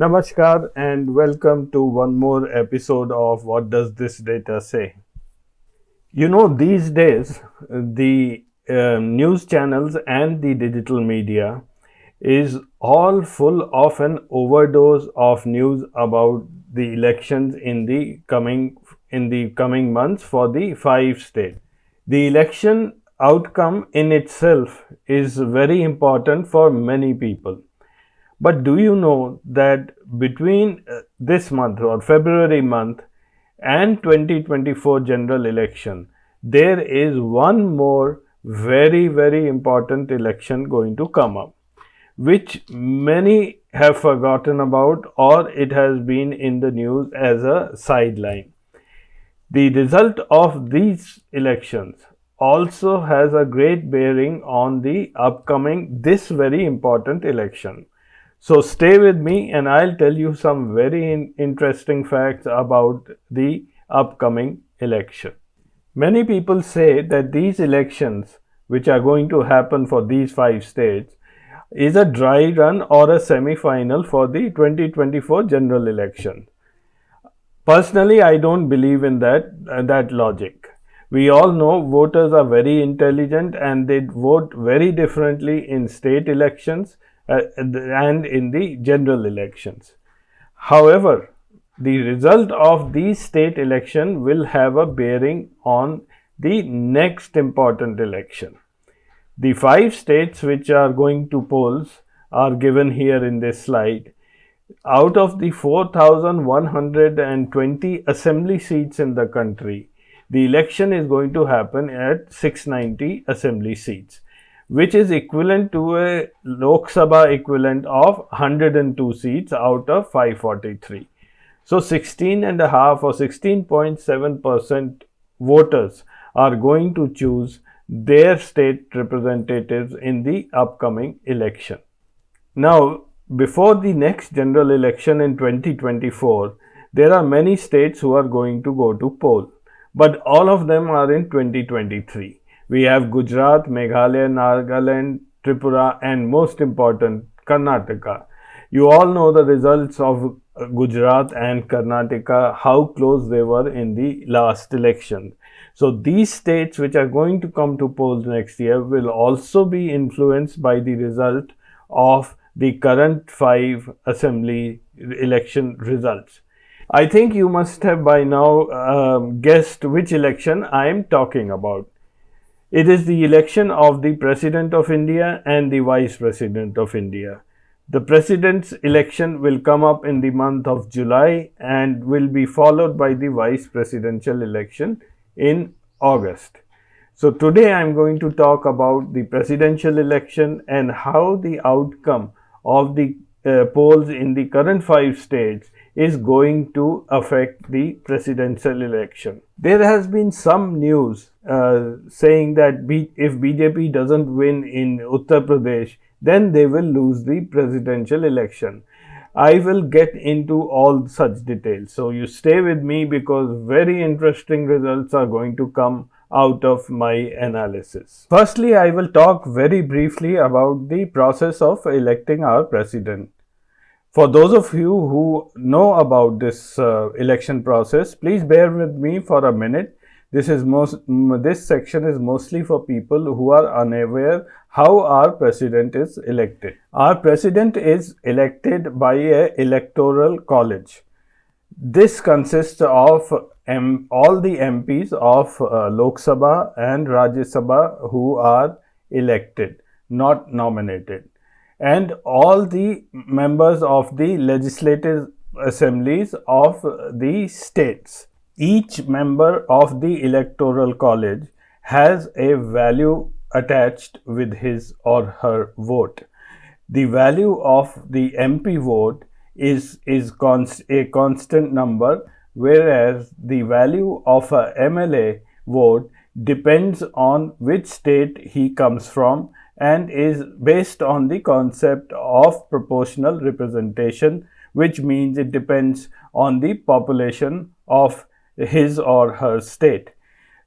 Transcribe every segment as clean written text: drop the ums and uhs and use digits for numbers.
Namaskar and welcome to one more episode of What Does This Data Say? These days, the news channels and the digital media is all full of an overdose of news about the elections in the coming months for the 5 states. The election outcome in itself is very important for many people. But do you know that between this month or February month and 2024 general election, there is one more very, very important election going to come up, which many have forgotten about or it has been in the news as a sideline. The result of these elections also has a great bearing on the this very important election. So stay with me and I'll tell you some very interesting facts about the upcoming election. Many people say that these elections, which are going to happen for these 5 states, is a dry run or a semi-final for the 2024 general election. Personally, I don't believe in that logic. We all know voters are very intelligent and they vote very differently in state elections and in the general elections. However, the result of these state election will have a bearing on the next important election. The 5 states which are going to polls are given here in this slide. Out of the 4,120 assembly seats in the country, the election is going to happen at 690 assembly seats, which is equivalent to a Lok Sabha equivalent of 102 seats out of 543. So 16.5 or 16.7% voters are going to choose their state representatives in the upcoming election. Now, before the next general election in 2024, there are many states who are going to go to poll, but all of them are in 2023. We have Gujarat, Meghalaya, Nagaland, Tripura, and most important, Karnataka. You all know the results of Gujarat and Karnataka, how close they were in the last election. So these states which are going to come to polls next year will also be influenced by the result of the current 5 assembly election results. I think you must have by now guessed which election I am talking about. It is the election of the President of India and the Vice President of India. The President's election will come up in the month of July and will be followed by the Vice Presidential election in August. So today I am going to talk about the presidential election and how the outcome of the polls in the current 5 states is going to affect the presidential election. There has been some news saying that if BJP doesn't win in Uttar Pradesh, then they will lose the presidential election. I will get into all such details. So you stay with me because very interesting results are going to come out of my analysis. Firstly, I will talk very briefly about the process of electing our president. For those of you who know about this election process, please bear with me for a minute. This section is mostly for people who are unaware how our president is elected. Our president is elected by an electoral college. This consists of all the MPs of Lok Sabha and Rajya Sabha who are elected, not nominated, and all the members of the Legislative Assemblies of the states. Each member of the Electoral College has a value attached with his or her vote. The value of the MP vote is a constant number, whereas the value of a MLA vote depends on which state he comes from and is based on the concept of proportional representation, which means it depends on the population of his or her state.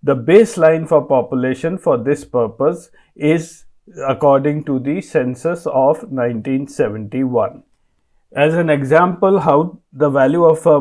The baseline for population for this purpose is according to the census of 1971. As an example, how the value of a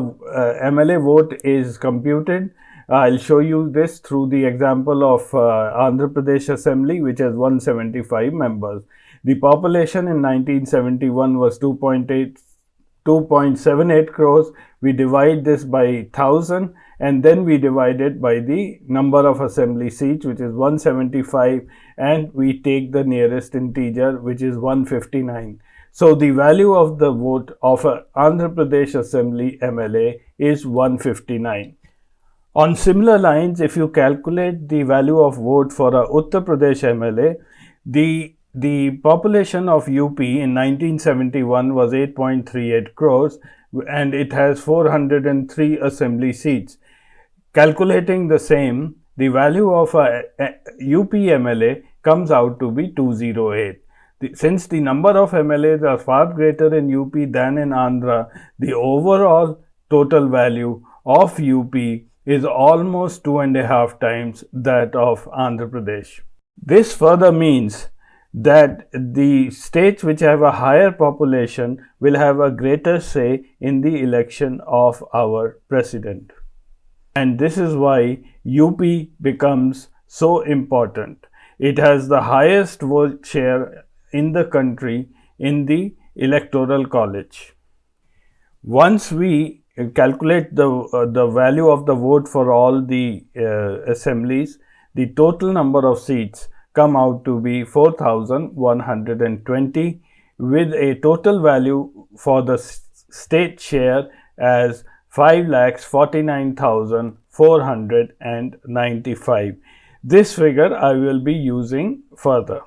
MLA vote is computed, I'll show you this through the example of Andhra Pradesh Assembly, which has 175 members. The population in 1971 was 2.78 crores. We divide this by 1000 and then we divide it by the number of assembly seats, which is 175, and we take the nearest integer, which is 159. So the value of the vote of a Andhra Pradesh Assembly MLA is 159. On similar lines, if you calculate the value of vote for a Uttar Pradesh MLA, the population of UP in 1971 was 8.38 crores and it has 403 assembly seats. Calculating the same, the value of a UP MLA comes out to be 208. Since the number of MLAs are far greater in UP than in Andhra, the overall total value of UP is almost 2.5 times that of Andhra Pradesh. This further means that the states which have a higher population will have a greater say in the election of our president. And this is why UP becomes so important. It has the highest vote share in the country in the Electoral College. Once we calculate the value of the vote for all the assemblies, the total number of seats come out to be 4,120 with a total value for the state share as 5,49,495. This figure I will be using further.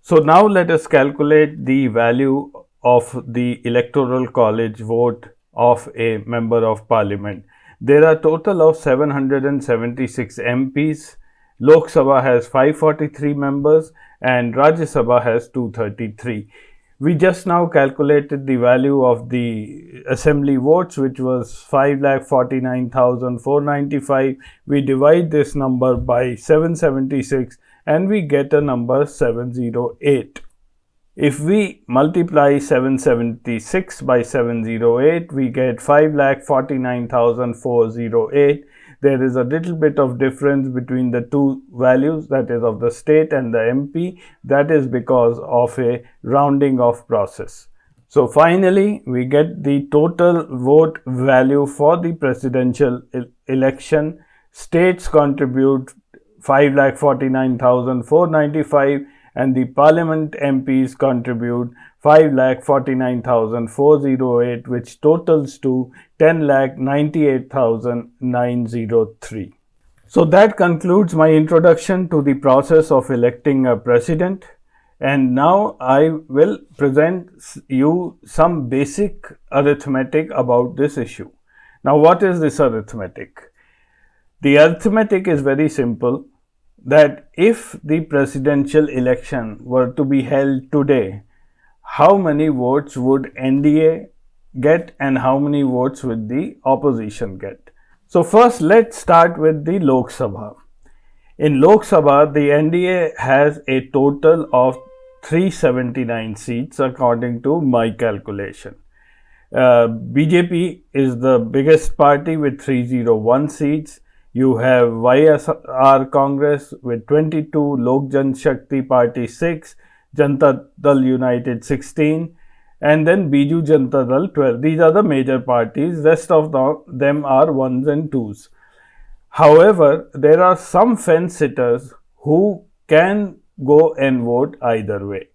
So now let us calculate the value of the Electoral College vote of a member of parliament. There are total of 776 MPs. Lok Sabha has 543 members and Rajya Sabha has 233. We just now calculated the value of the assembly votes, which was 5,49,495. We divide this number by 776 and we get a number 708. If we multiply 776 by 708, we get 5,49,408. There is a little bit of difference between the two values, that is of the state and the MP. That is because of a rounding off process. So finally, we get the total vote value for the presidential election. States contribute 5,49,495 and the parliament MPs contribute 5,49,408, which totals to 10,98,903. So that concludes my introduction to the process of electing a president. And now I will present you some basic arithmetic about this issue. Now, what is this arithmetic? The arithmetic is very simple, that if the presidential election were to be held today, how many votes would NDA get and how many votes would the opposition get? So first let's start with the Lok Sabha. In Lok Sabha, the NDA has a total of 379 seats according to my calculation. BJP is the biggest party with 301 seats. You have YSR Congress with 22, Lok Jan Shakti Party 6, Janata Dal United 16, and then Biju Janata Dal 12. These are the major parties. Rest of them are ones and twos. However, there are some fence sitters who can go and vote either way.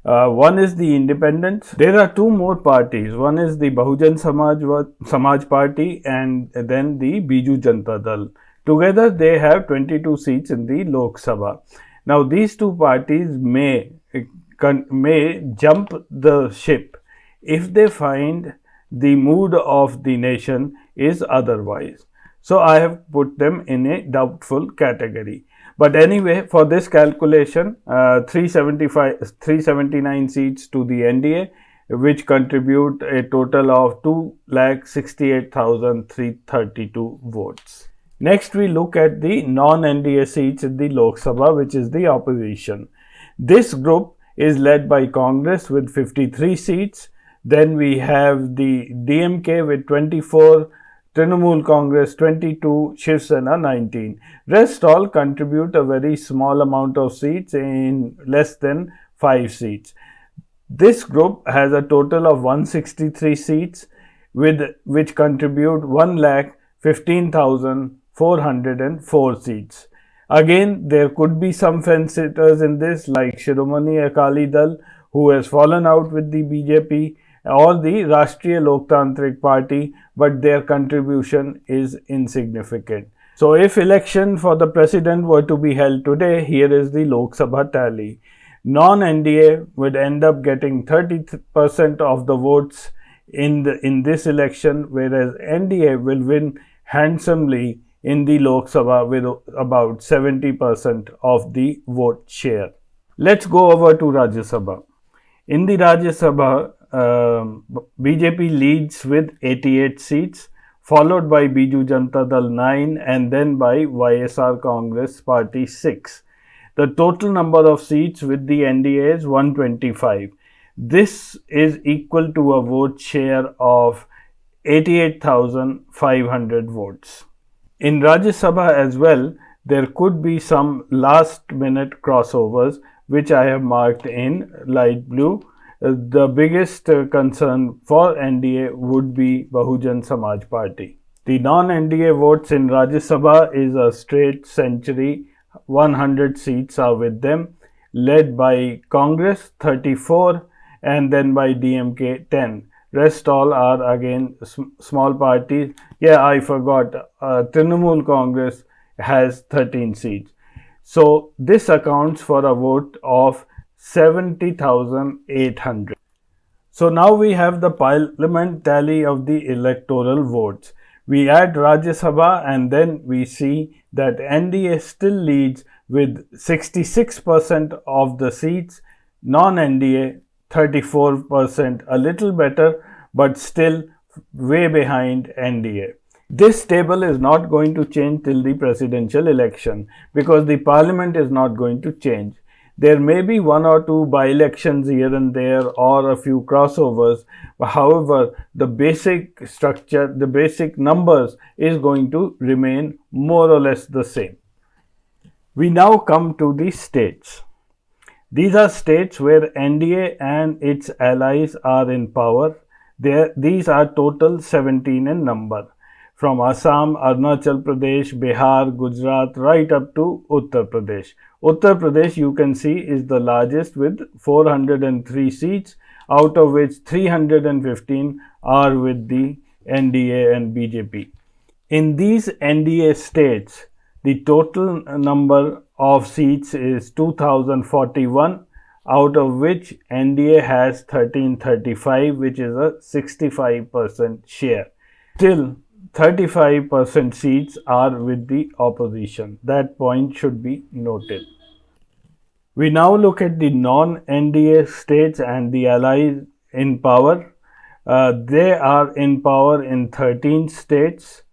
One is the independents. There are two more parties. One is the Bahujan Samaj Party and then the Biju Janata Dal. Together they have 22 seats in the Lok Sabha. Now these two parties may jump the ship if they find the mood of the nation is otherwise. So I have put them in a doubtful category. But anyway, for this calculation, 379 seats to the NDA, which contribute a total of 2,68,332 votes. Next, we look at the non-NDA seats in the Lok Sabha, which is the opposition. This group is led by Congress with 53 seats. Then we have the DMK with 24, Trinamool Congress 22, Shiv Sena 19. Rest all contribute a very small amount of seats, in less than 5 seats. This group has a total of 163 seats, which contribute 1,15,404 seats. Again, there could be some fence sitters in this, like Shiromani Akali Dal, who has fallen out with the BJP, or the Rashtriya Loktantrik Party, but their contribution is insignificant. So, if election for the president were to be held today, here is the Lok Sabha tally. Non-NDA would end up getting 30% of the votes in this election, whereas NDA will win handsomely in the Lok Sabha with about 70% of the vote share. Let's go over to Rajya Sabha. In the Rajya Sabha, BJP leads with 88 seats, followed by Biju Janata Dal 9 and then by YSR Congress Party 6. The total number of seats with the NDA is 125. This is equal to a vote share of 88,500 votes. In Rajya Sabha as well, there could be some last minute crossovers, which I have marked in light blue. The biggest concern for NDA would be Bahujan Samaj Party. The non-NDA votes in Rajya Sabha is a straight century. 100 seats are with them, led by Congress 34 and then by DMK 10. Rest all are again small parties. Yeah, I forgot. Trinamool Congress has 13 seats. So this accounts for a vote of 70,800. So now we have the parliament tally of the electoral votes. We add Rajya Sabha and then we see that NDA still leads with 66% of the seats, non-NDA 34%, a little better, but still way behind NDA. This table is not going to change till the presidential election because the parliament is not going to change. There may be one or two by-elections here and there or a few crossovers. However, the basic structure, the basic numbers is going to remain more or less the same. We now come to the states. These are states where NDA and its allies are in power. These are total 17 in number. From Assam, Arunachal Pradesh, Bihar, Gujarat, right up to Uttar Pradesh. Uttar Pradesh, you can see, is the largest with 403 seats, out of which 315 are with the NDA and BJP. In these NDA states, the total number of seats is 2041, out of which NDA has 1335, which is a 65% share. Still, 35% seats are with the opposition. That point should be noted. We now look at the non-NDA states and the allies in power. They are in power in 13 states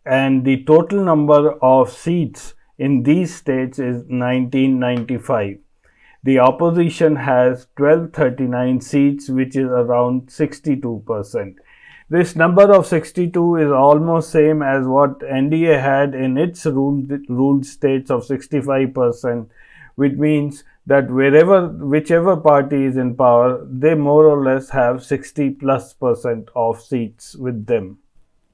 and the total number of seats in these states is 1995. The opposition has 1239 seats, which is around 62%. This number of 62 is almost same as what NDA had in its ruled states of 65%, which means that whichever party is in power, they more or less have 60+% of seats with them.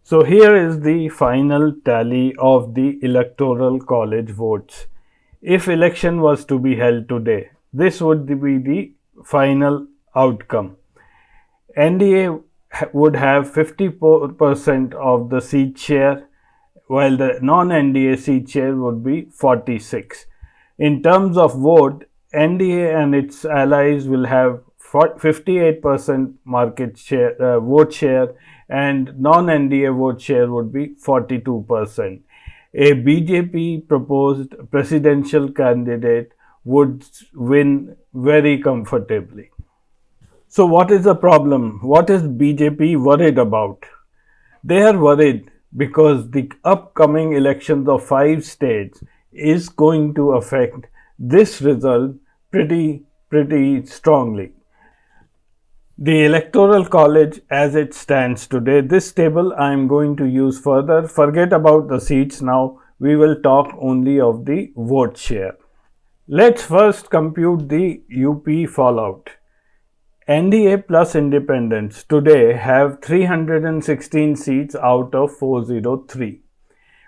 So here is the final tally of the Electoral College votes. If election was to be held today, this would be the final outcome. NDA would have 54% of the seat share, while the non-NDA seat share would be 46. In terms of vote, NDA and its allies will have 58% market share, vote share, and non-NDA vote share would be 42%. A BJP proposed presidential candidate would win very comfortably. So what is the problem? What is BJP worried about? They are worried because the upcoming elections of 5 states is going to affect this result pretty strongly. The Electoral College as it stands today, this table I am going to use further. Forget about the seats now, we will talk only of the vote share. Let's first compute the UP fallout. NDA plus independents today have 316 seats out of 403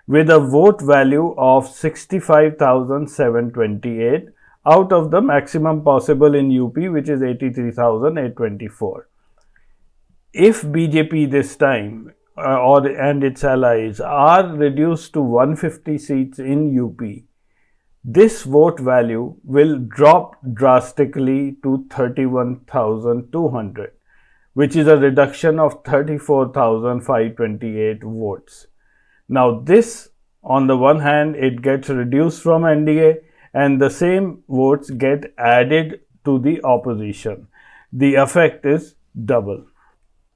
with a vote value of 65,728 out of the maximum possible in UP, which is 83,824. If BJP this time and its allies are reduced to 150 seats in UP, this vote value will drop drastically to 31,200, which is a reduction of 34,528 votes. Now this, on the one hand, it gets reduced from NDA and the same votes get added to the opposition. The effect is double.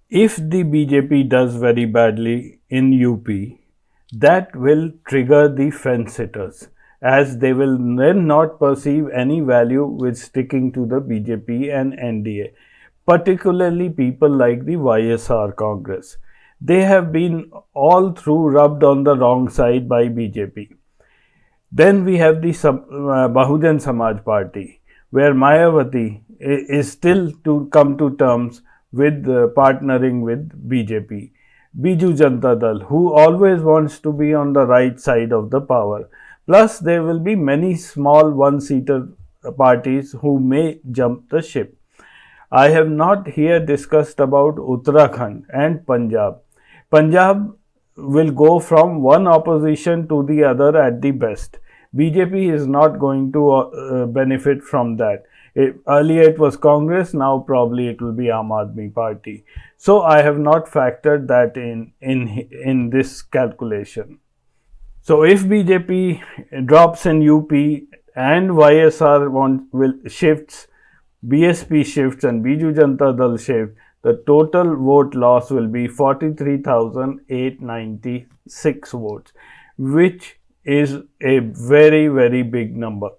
If the BJP does very badly in UP, that will trigger the fence sitters, as they will then not perceive any value with sticking to the BJP and NDA, particularly people like the YSR Congress. They have been all through rubbed on the wrong side by BJP. Then we have the Bahujan Samaj Party, where Mayawati is still to come to terms with partnering with BJP. Biju Janata Dal, who always wants to be on the right side of the power. Plus, there will be many small one-seater parties who may jump the ship. I have not here discussed about Uttarakhand and Punjab. Punjab will go from one opposition to the other at the best. BJP is not going to benefit from that. Earlier it was Congress, now probably it will be Aam Aadmi Party. So I have not factored that in this calculation. So if BJP drops in UP and YSR shifts, BSP shifts and Biju Janata Dal shifts, the total vote loss will be 43,896 votes, which is a very, very big number.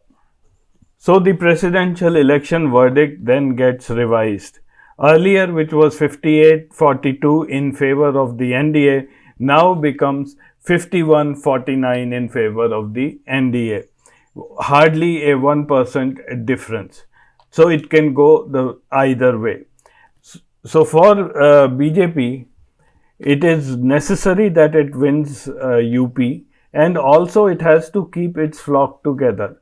So the presidential election verdict then gets revised. Earlier, which was 58-42 in favor of the NDA, now becomes 51-49 in favor of the NDA. Hardly a 1% difference. So it can go either way. So for BJP, it is necessary that it wins UP, and also it has to keep its flock together.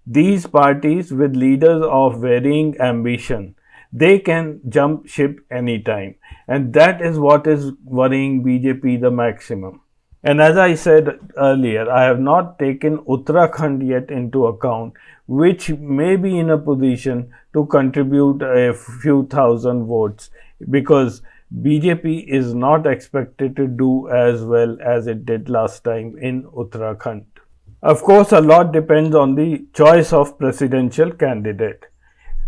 These parties with leaders of varying ambition, they can jump ship anytime, and that is what is worrying BJP the maximum. And as I said earlier, I have not taken Uttarakhand yet into account, which may be in a position to contribute a few thousand votes, because BJP is not expected to do as well as it did last time in Uttarakhand. Of course, a lot depends on the choice of presidential candidate.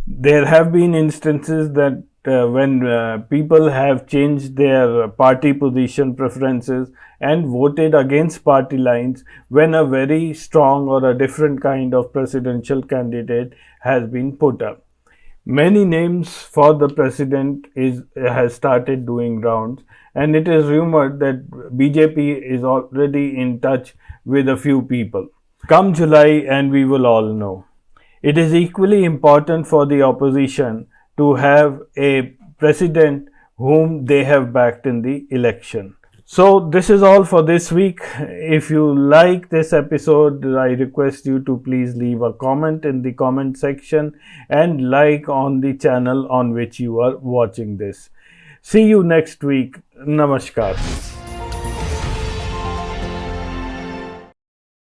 There have been instances that when people have changed their party position preferences and voted against party lines when a very strong or a different kind of presidential candidate has been put up. Many names for the president has started doing rounds, and it is rumored that BJP is already in touch with a few people. Come July and we will all know. It is equally important for the opposition to have a president whom they have backed in the election. So this is all for this week. If you like this episode, I request you to please leave a comment in the comment section and like on the channel on which you are watching this. See you next week. Namaskar.